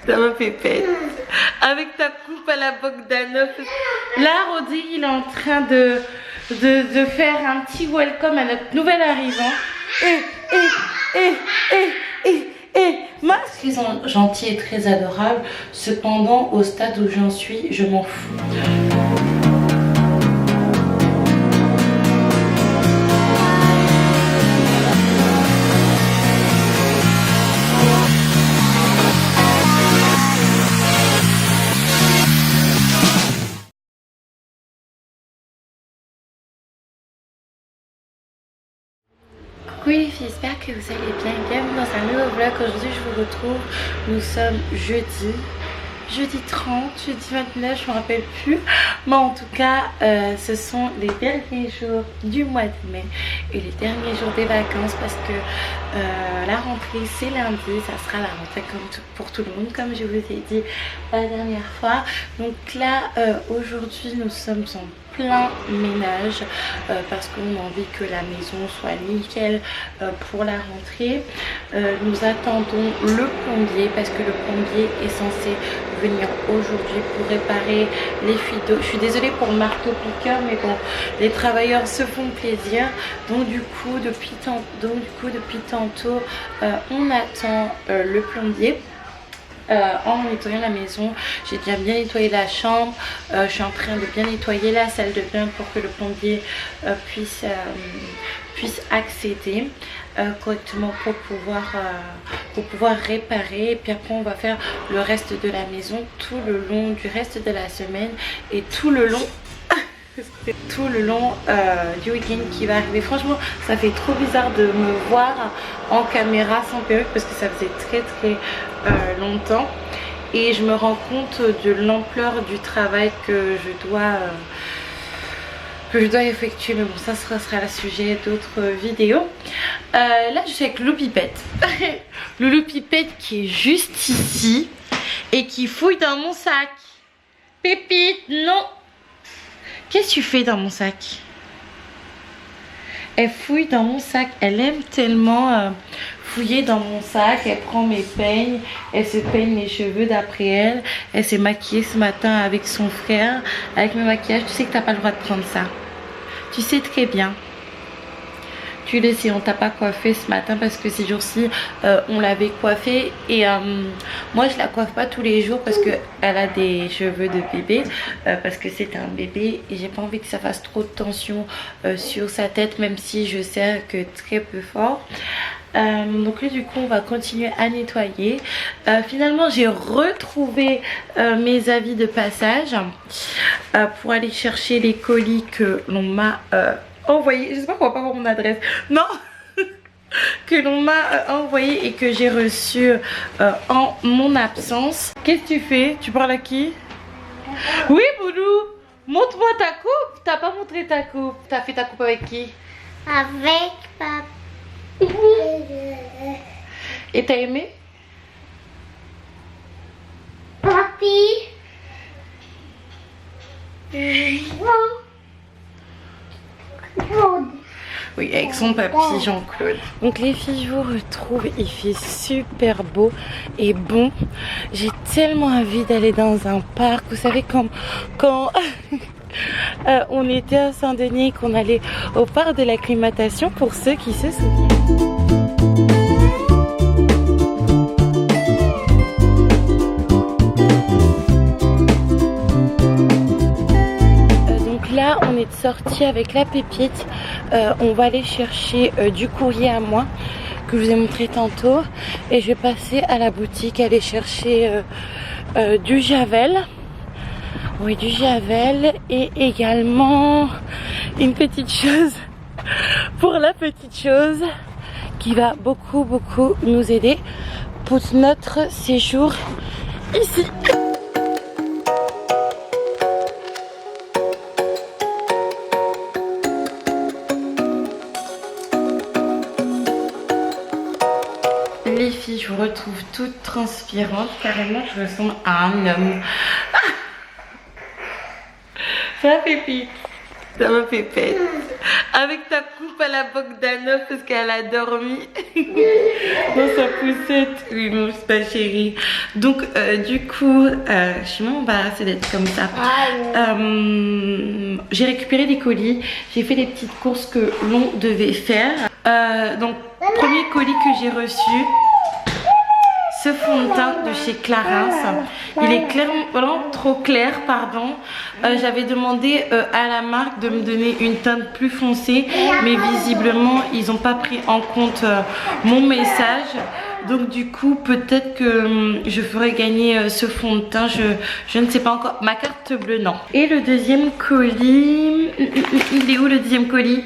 Ça m'a fait pète. Avec ta coupe à la Bogdanov. Là, Rodrigue, il est en train de faire un petit welcome à notre nouvel arrivant. Moi, ils sont gentils et très adorables. Cependant, au stade où j'en suis, je m'en fous. Coucou les filles, j'espère que vous allez bien. Bienvenue dans un nouveau vlog. Aujourd'hui je vous retrouve. Nous sommes jeudi 30, jeudi 29, je ne me rappelle plus. Mais en tout cas, ce sont les derniers jours du mois de mai et les derniers jours des vacances parce que la rentrée c'est lundi. Ça sera la rentrée comme pour tout le monde, comme je vous ai dit la dernière fois. Donc là, aujourd'hui nous sommes en plein ménage parce qu'on a envie que la maison soit nickel pour la rentrée. Nous attendons le plombier parce que le plombier est censé venir aujourd'hui pour réparer les fuites d'eau. Je suis désolée pour le marteau piqueur, mais bon, les travailleurs se font plaisir. Donc du coup depuis tantôt on attend le plombier. En nettoyant la maison, j'ai déjà bien nettoyé la chambre, je suis en train de bien nettoyer la salle de bain pour que le plombier puisse accéder correctement pour pouvoir réparer. Et puis après on va faire le reste de la maison tout le long du reste de la semaine et tout le long du week-end qui va arriver. Franchement ça fait trop bizarre de me voir en caméra sans perruque parce que ça faisait très longtemps et je me rends compte de l'ampleur du travail que je dois effectuer, mais bon ça sera le sujet d'autres vidéos. Là je suis avec Loulou Pipette. Loulou Pipette qui est juste ici et qui fouille dans mon sac. Pépite, non. Qu'est-ce que tu fais dans mon sac? Elle fouille dans mon sac. Elle aime tellement fouiller dans mon sac. Elle prend mes peignes. Elle se peigne les cheveux d'après elle. Elle s'est maquillée ce matin avec son frère. Avec mes maquillages. Tu sais que t'as pas le droit de prendre ça. Tu sais très bien. Tu le sais, on t'a pas coiffé ce matin parce que ces jours-ci on l'avait coiffée et moi je la coiffe pas tous les jours parce que elle a des cheveux de bébé parce que c'est un bébé et j'ai pas envie que ça fasse trop de tension sur sa tête, même si je sais que très peu fort. Donc là du coup on va continuer à nettoyer. Finalement j'ai retrouvé mes avis de passage pour aller chercher les colis que l'on m'a envoyé. J'espère qu'on va pas voir mon adresse. Non. Que l'on m'a envoyé et que j'ai reçu en mon absence. Qu'est-ce que tu fais? Tu parles à qui? Oui Boulou. Montre-moi ta coupe. T'as pas montré ta coupe. T'as fait ta coupe avec qui? Avec papa. Et t'as aimé? Papi. Oui, avec son papy Jean-Claude. Donc les filles, je vous retrouve. Il fait super beau et bon. J'ai tellement envie d'aller dans un parc. Vous savez quand on était à Saint-Denis, qu'on allait au parc de l'acclimatation, pour ceux qui se souviennent. Là on est sorti avec la pépite, on va aller chercher du courrier à moi que je vous ai montré tantôt et je vais passer à la boutique aller chercher du javel. Oui, du javel et également une petite chose pour la petite chose qui va beaucoup nous aider pour notre séjour ici. Les filles, je vous retrouve toute transpirante, carrément je ressemble à un homme. Ça pépite. Ça m'a fait pète. Avec ta coupe à la Bogdanov parce qu'elle a dormi dans sa poussette. Oui, mon pas chérie. Donc, du coup, je suis même embarrassée d'être comme ça. J'ai récupéré des colis. J'ai fait les petites courses que l'on devait faire. Donc, premier colis que j'ai reçu. Ce fond de teint de chez Clarins, il est vraiment trop clair, pardon. J'avais demandé à la marque de me donner une teinte plus foncée, mais visiblement ils n'ont pas pris en compte mon message. Donc du coup peut-être que je ferai gagner ce fond de teint, je ne sais pas encore. Ma carte bleue, non. Et le deuxième colis, il est où le deuxième colis?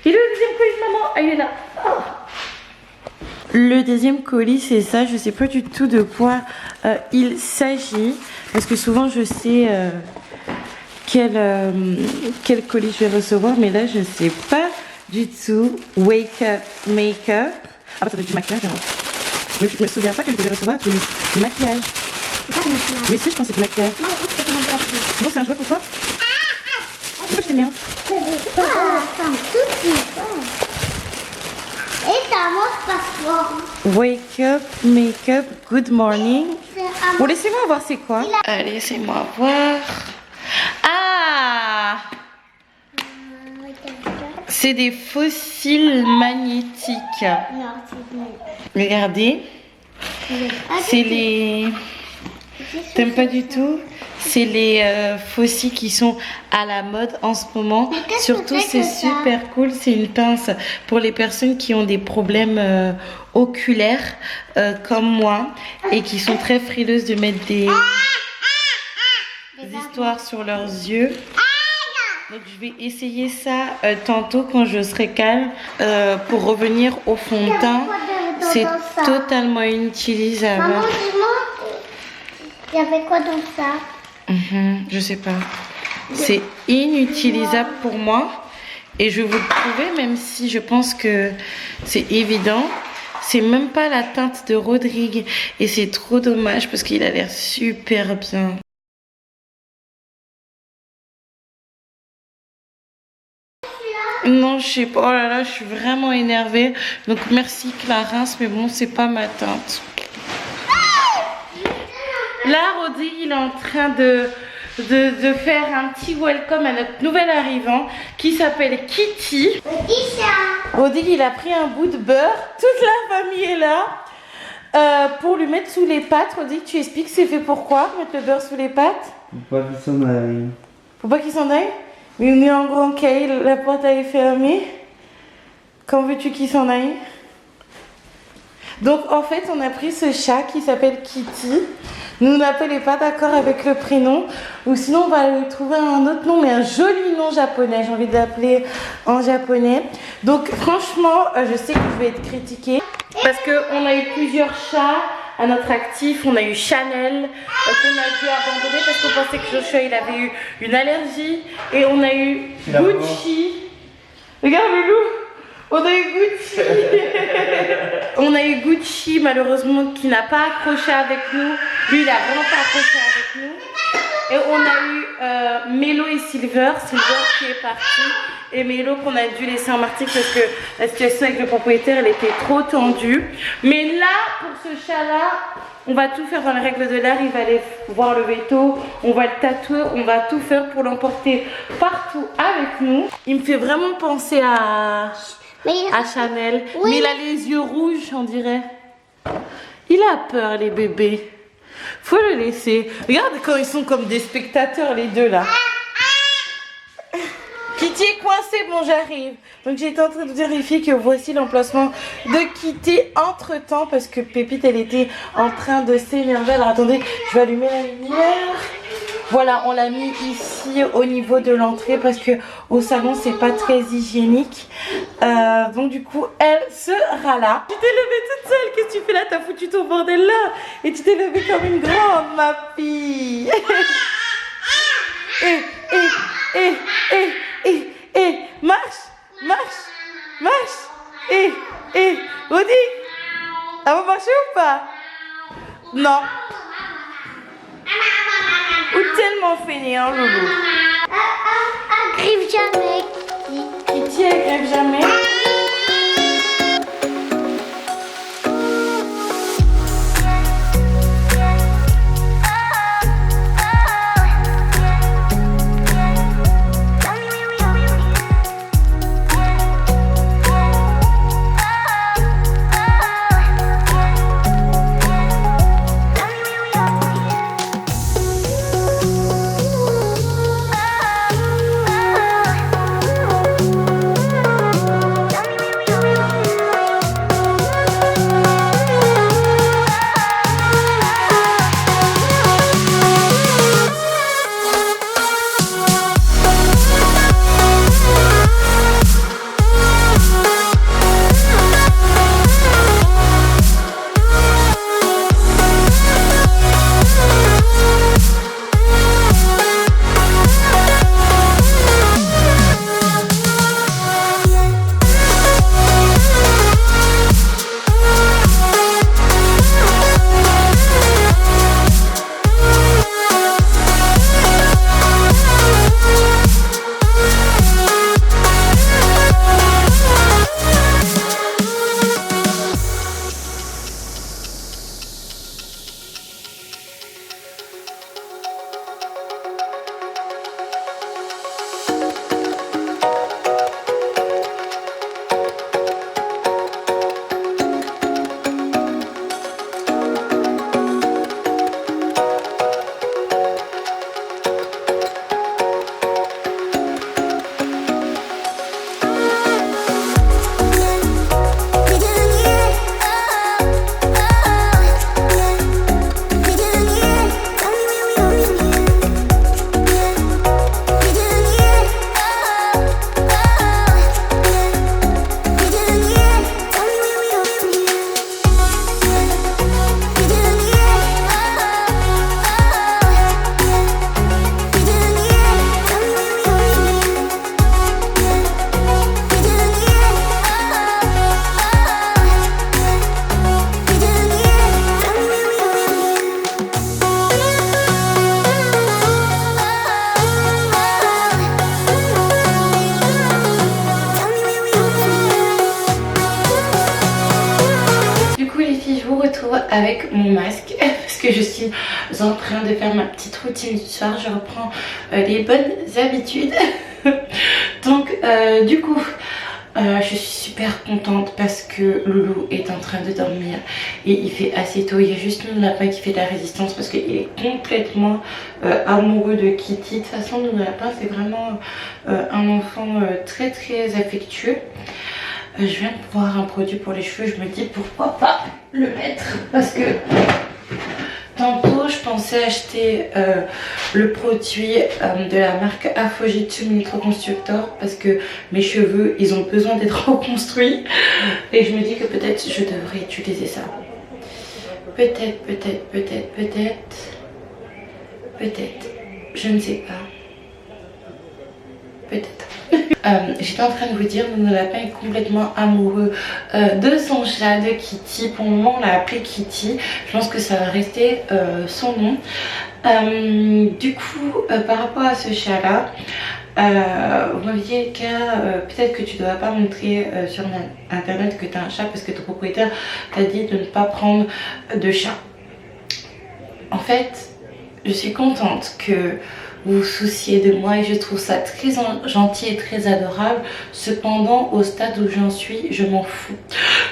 Il est où le deuxième colis, maman? Ah, il est là. Oh. Le deuxième colis, c'est ça. Je sais pas du tout de quoi il s'agit. Parce que souvent, je sais quel colis je vais recevoir. Mais là, je sais pas du tout. Wake Up Makeup. Ah, bah, ça doit être du maquillage. Hein. Je me souviens pas que je devais recevoir du maquillage. Mais si, je pense que c'est du maquillage. Bon, c'est un jouet pour toi? Pourquoi je t'ai mis un? Et t'as mon passeport. Wake Up Makeup Good Morning. Bon, laissez-moi voir c'est quoi. Allez, laissez-moi voir. Ah, c'est des fossiles magnétiques. Regardez. C'est les... T'aimes pas du tout? C'est les fossiles qui sont à la mode en ce moment. Surtout, c'est super cool. C'est une pince pour les personnes qui ont des problèmes oculaires comme moi et qui sont très frileuses de mettre des histoires sur leurs yeux. Donc, je vais essayer ça tantôt quand je serai calme pour revenir au fond de teint. C'est totalement inutilisable. Maman, dis-moi, il y avait quoi dans ça? Je sais pas. C'est inutilisable pour moi. Et je vais vous le prouver, même si je pense que c'est évident. C'est même pas la teinte de Rodrigue. Et c'est trop dommage parce qu'il a l'air super bien. Non, je sais pas. Oh là là, je suis vraiment énervée. Donc merci Clarins, mais bon, c'est pas ma teinte. Là, Rodrigue, il est en train de faire un petit welcome à notre nouvel arrivant qui s'appelle Kitty. Rodrigue, il a pris un bout de beurre. Toute la famille est là pour lui mettre sous les pattes. Rodrigue, tu expliques c'est fait pourquoi, mettre le beurre sous les pattes? Pour pas qu'il s'en aille. Faut pas qu'il s'en aille? Mais on est en grand cahier, la porte est fermée. Quand veux-tu qu'il s'en aille? Donc en fait on a pris ce chat qui s'appelle Kitty. Nous n'appelons pas d'accord avec le prénom. Ou sinon on va lui trouver un autre nom, mais un joli nom japonais. J'ai envie de l'appeler en japonais. Donc franchement je sais que je vais être critiquée. Parce qu'on a eu plusieurs chats à notre actif. On a eu Chanel qu'on a dû abandonner parce qu'on pensait que Joshua il avait eu une allergie. Et on a eu Gucci. Regarde le loup. On a eu Gucci. On a eu Gucci malheureusement qui n'a pas accroché avec nous. Lui il a vraiment pas accroché avec nous. Et on a eu Mélo et Silver qui est parti. Et Mélo qu'on a dû laisser en Martinique parce que la situation avec le propriétaire elle était trop tendue. Mais là pour ce chat là, on va tout faire dans les règles de l'art. Il va aller voir le veto, on va le tatouer, on va tout faire pour l'emporter partout avec nous. Il me fait vraiment penser à Chanel. Oui. Mais il a les yeux rouges, on dirait. Il a peur, les bébés. Faut le laisser. Regarde quand ils sont comme des spectateurs, les deux là. Kitty est coincée, bon j'arrive. Donc j'étais en train de vérifier que voici l'emplacement de Kitty entre temps parce que Pépite elle était en train de s'énerver. Alors attendez, je vais allumer la lumière. Voilà, on l'a mis ici au niveau de l'entrée parce que au salon c'est pas très hygiénique. Donc du coup elle sera là. Tu t'es levée toute seule, qu'est-ce que tu fais là? T'as foutu ton bordel là et tu t'es levée comme une grande ma fille. Marche. Rodrigue, elle va marcher ou pas? Non. Ou tellement fainéant, Loulou. arrive jamais. Kitty, elle crève jamais. Avec mon masque parce que je suis en train de faire ma petite routine du soir. Je reprends les bonnes habitudes. Donc du coup je suis super contente parce que Loulou est en train de dormir et il fait assez tôt. Il y a juste mon lapin qui fait de la résistance parce qu'il est complètement amoureux de Kitty. De toute façon, mon lapin c'est vraiment un enfant très affectueux. Je viens de voir un produit pour les cheveux, je me dis pourquoi pas le mettre parce que tantôt je pensais acheter le produit de la marque Afrojitu Micro Constructor parce que mes cheveux ils ont besoin d'être reconstruits et je me dis que peut-être je devrais utiliser ça. Peut-être, je ne sais pas. Peut-être. J'étais en train de vous dire, mon lapin est complètement amoureux de son chat, de Kitty. Pour le moment, on l'a appelé Kitty. Je pense que ça va rester son nom. Du coup, par rapport à ce chat-là, vous m'avez dit peut-être que tu ne dois pas montrer sur internet que tu as un chat parce que ton propriétaire t'a dit de ne pas prendre de chat. En fait, je suis contente que vous vous souciez de moi et je trouve ça très gentil et très adorable. Cependant, au stade où j'en suis, je m'en fous.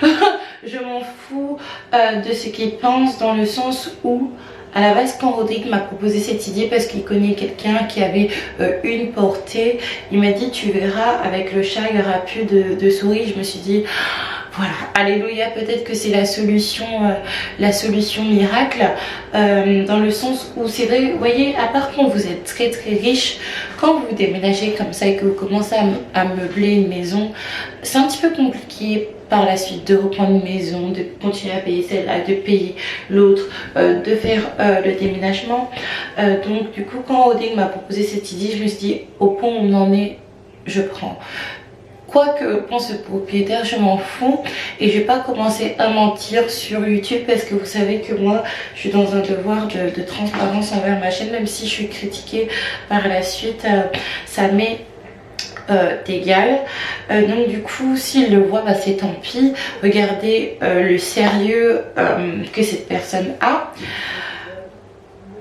Je m'en fous de ce qu'il pense, dans le sens où à la base, quand Rodrigue m'a proposé cette idée parce qu'il connaît quelqu'un qui avait une portée, il m'a dit tu verras, avec le chat il n'y aura plus de souris. Je me suis dit voilà, alléluia, peut-être que c'est la solution miracle, dans le sens où c'est vrai, vous voyez, à part quand vous êtes très riche, quand vous déménagez comme ça et que vous commencez à meubler une maison, c'est un petit peu compliqué par la suite de reprendre une maison, de continuer à payer celle-là, de payer l'autre, de faire le déménagement. Donc du coup, quand Rodrigue m'a proposé cette idée, je me suis dit au point où on en est, je prends. Quoi que pense le propriétaire, je m'en fous et je vais pas commencer à mentir sur YouTube parce que vous savez que moi je suis dans un devoir de transparence envers ma chaîne, même si je suis critiquée par la suite. Ça met d'égal. Donc du coup, s'il le voit, bah, c'est tant pis. Regardez le sérieux que cette personne a.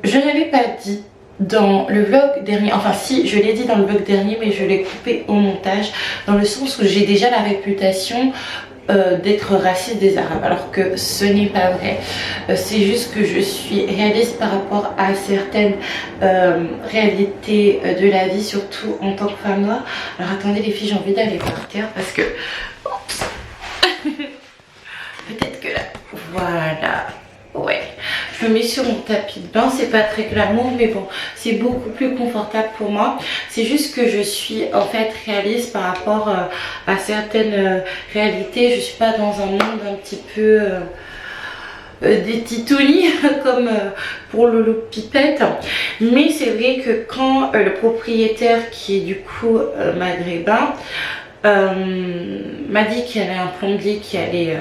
Je n'avais pas dit dans le vlog dernier, enfin si, je l'ai dit dans le vlog dernier, mais je l'ai coupé au montage, dans le sens où j'ai déjà la réputation d'être raciste des Arabes, alors que ce n'est pas vrai. C'est juste que je suis réaliste par rapport à certaines réalités de la vie, surtout en tant que femme noire. Alors attendez les filles, j'ai envie d'aller par terre parce que peut-être que là, voilà. Ouais, je me mets sur mon tapis de bain, c'est pas très glamour mais bon, c'est beaucoup plus confortable pour moi. C'est juste que je suis en fait réaliste par rapport à certaines réalités. Je suis pas dans un monde un petit peu des titounis comme pour Lolo Pipette, mais c'est vrai que quand le propriétaire qui est du coup maghrébin m'a dit qu'il y avait un plombier qui allait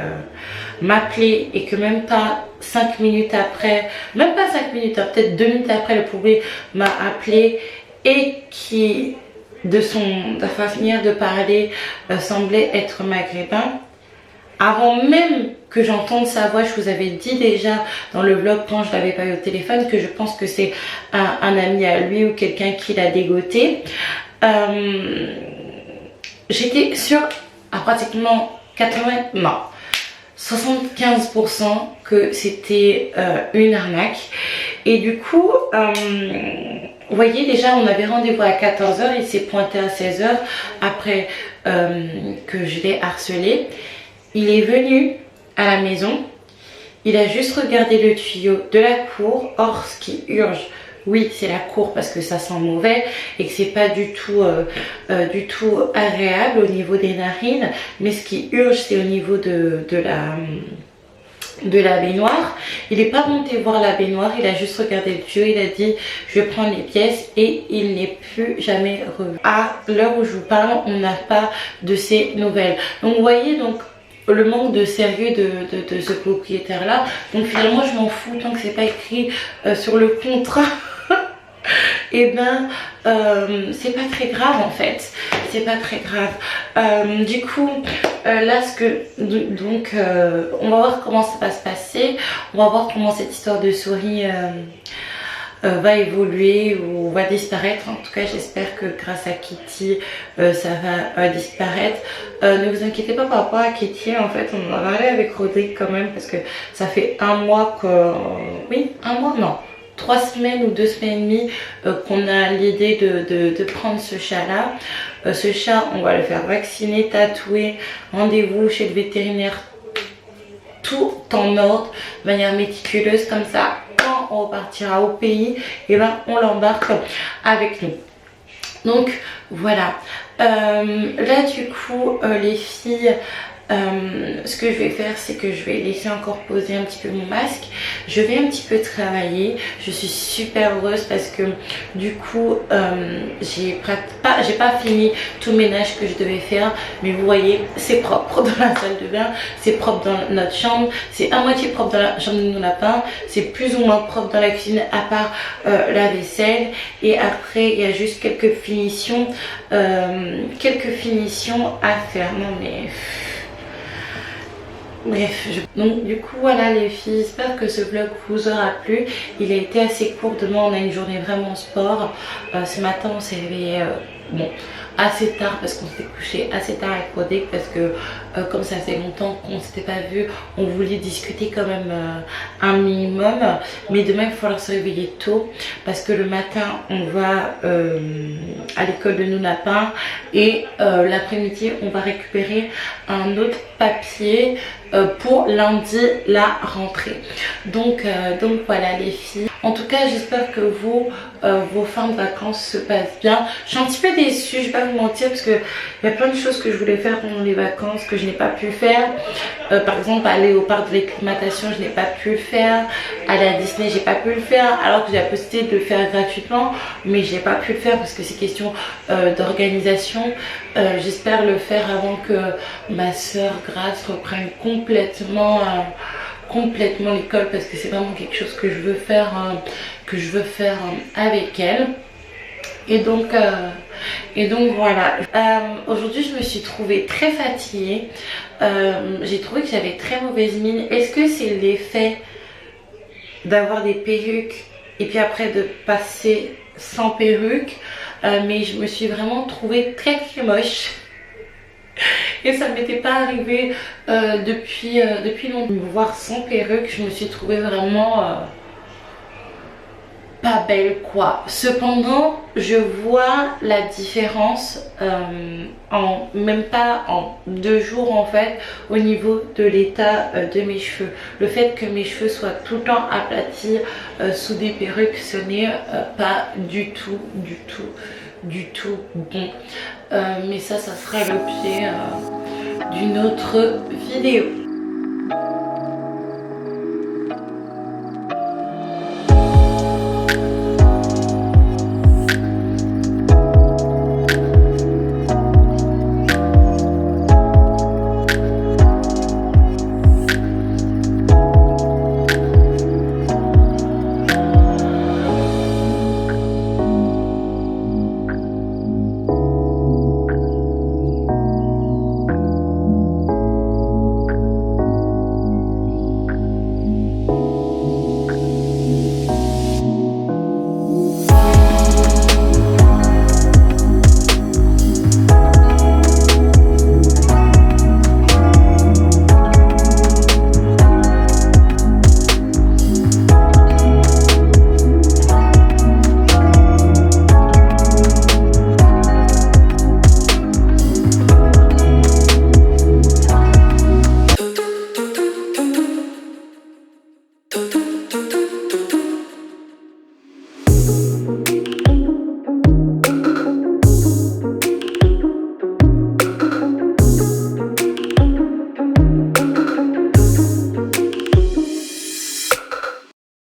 m'appeler et que même pas 5 minutes après, même pas 5 minutes, hein, peut-être 2 minutes après, le plombier m'a appelé et qui de sa manière de parler semblait être maghrébin. Avant même que j'entende sa voix, je vous avais dit déjà dans le vlog quand je l'avais pas eu au téléphone que je pense que c'est un ami à lui ou quelqu'un qui l'a dégoté. J'étais sûre à pratiquement 75% que c'était une arnaque. Et du coup, vous voyez, déjà on avait rendez-vous à 14 h, il s'est pointé à 16 h après que je l'ai harcelé. Il est venu à la maison, il a juste regardé le tuyau de la cour. Or, ce qui urge, oui, c'est la cour parce que ça sent mauvais et que c'est pas du tout agréable au niveau des narines. Mais ce qui urge, c'est au niveau de la baignoire. Il n'est pas monté voir la baignoire, il a juste regardé le tuyau, il a dit je vais prendre les pièces et il n'est plus jamais revenu. À l'heure où je vous parle, on n'a pas de ces nouvelles. Donc vous voyez, donc le manque de sérieux de ce propriétaire là. Donc finalement je m'en fous tant que c'est pas écrit sur le contrat. Et ben c'est pas très grave en fait, c'est pas très grave. Du coup là on va voir comment ça va se passer, on va voir comment cette histoire de souris va évoluer ou va disparaître. En tout cas j'espère que grâce à Kitty ça va disparaître. Ne vous inquiétez pas par rapport à Kitty, en fait on en a parlé avec Rodrigue quand même parce que ça fait un mois que... Oui, un mois, non, 3 semaines ou 2 semaines et demie qu'on a l'idée de prendre ce chat là. Ce chat on va le faire vacciner, tatouer, rendez-vous chez le vétérinaire, tout en ordre, de manière méticuleuse, comme ça quand on repartira au pays, et ben on l'embarque avec nous. Donc voilà, là du coup les filles, ce que je vais faire, c'est que je vais laisser encore poser un petit peu mon masque. Je vais un petit peu travailler. Je suis super heureuse parce que du coup j'ai pas fini tout le ménage que je devais faire, mais vous voyez c'est propre dans la salle de bain, c'est propre dans notre chambre, c'est à moitié propre dans la chambre de nos lapins, c'est plus ou moins propre dans la cuisine à part la vaisselle. Et après il y a juste quelques finitions à faire. Non mais bref, donc du coup voilà les filles, j'espère que ce vlog vous aura plu. Il a été assez court, demain on a une journée vraiment sport. Ce matin on s'est réveillé bon, assez tard parce qu'on s'était couché assez tard avec Rodrigue parce que comme ça fait longtemps qu'on ne s'était pas vu, on voulait discuter quand même un minimum. Mais demain il va falloir se réveiller tôt parce que le matin on va à l'école de nos lapins et l'après-midi on va récupérer un autre papier pour lundi la rentrée. Donc voilà les filles. En tout cas j'espère que vos fins de vacances se passent bien. Je suis un petit peu déçue, je vais pas vous mentir, parce que il y a plein de choses que je voulais faire pendant les vacances que je n'ai pas pu faire. Par exemple aller au parc de l'acclimatation, je n'ai pas pu le faire. Aller à Disney, j'ai pas pu le faire, alors que j'ai la possibilité de le faire gratuitement, mais j'ai pas pu le faire parce que c'est question d'organisation. J'espère le faire avant que ma soeur Grace reprenne complètement l'école, parce que c'est vraiment quelque chose que je veux faire avec elle. Et donc voilà. Aujourd'hui je me suis trouvée très fatiguée. J'ai trouvé que j'avais très mauvaise mine. Est-ce que c'est l'effet d'avoir des perruques et puis après de passer sans perruque? Mais je me suis vraiment trouvée très très moche. Et ça ne m'était pas arrivé depuis longtemps. Me voir sans perruque, je me suis trouvée vraiment pas belle quoi. Cependant, je vois la différence même pas en 2 jours en fait, au niveau de l'état de mes cheveux. Le fait que mes cheveux soient tout le temps aplatis sous des perruques, ce n'est pas du tout bon. Mais ça sera l'objet d'une autre vidéo.